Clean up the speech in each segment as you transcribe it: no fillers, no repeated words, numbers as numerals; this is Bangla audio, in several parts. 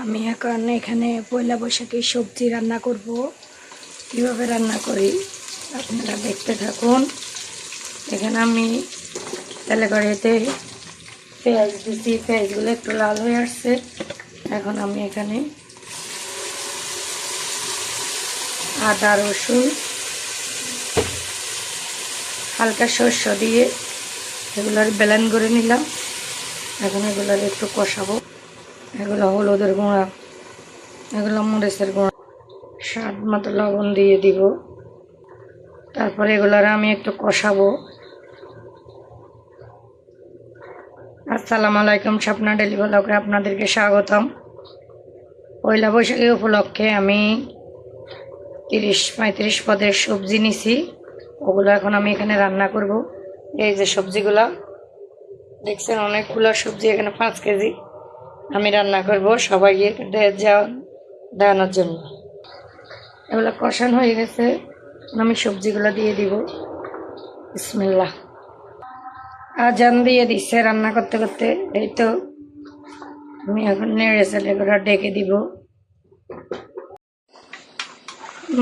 আমি এখন এখানে পয়লা বৈশাখী সবজি রান্না করব। কিভাবে রান্না করি আপনারা দেখতে থাকুন। এখানে আমি তেলে কড়াইতে পেঁয়াজ দিচ্ছি, পেঁয়াজগুলো একটু লাল হয়ে আসছে। এখন আমি এখানে আদা রসুন হালকা সর্ষ দিয়ে এগুলোর ব্লেন্ড করে নিলাম। এখন এগুলোর একটু কষাবো। এগুলো হলুদের গুঁড়া, এগুলো মরিচের গুঁড়া, স্বাদ মতো লবণ দিয়ে দিব। তারপরে এগুলোর আমি একটু কষাবো। আসসালামু আলাইকুম, স্বপ্না ডেইলি ব্লগে আপনাদেরকে স্বাগতম। পয়লা বৈশাখী উপলক্ষে আমি 30-35 পদের সবজি নিছি। ওগুলো এখন আমি এখানে রান্না করব। এই যে সবজিগুলা দেখছেন, অনেকগুলো সবজি, এখানে 5 কেজি আমি রান্না করব সবাইকে দেওয়ানোর জন্য। এগুলো কষানো হয়ে গেছে, আমি সবজিগুলো দিয়ে দিব। বিসমিল্লাহ। আজান দিয়ে দিচ্ছে রান্না করতে করতে। এই তো আমি এখন নেড়ে চেড়ে করে ডেকে দিব।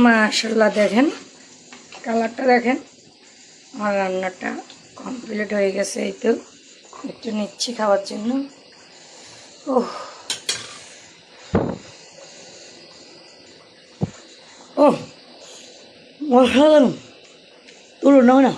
মাশাআল্লাহ, দেখেন কালারটা, দেখেন আমার রান্নাটা কমপ্লিট হয়ে গেছে। এই তো একটু নিচ্ছি খাওয়ার জন্য। ওহ ওহ, অসাধারণ। তুলো নাও না।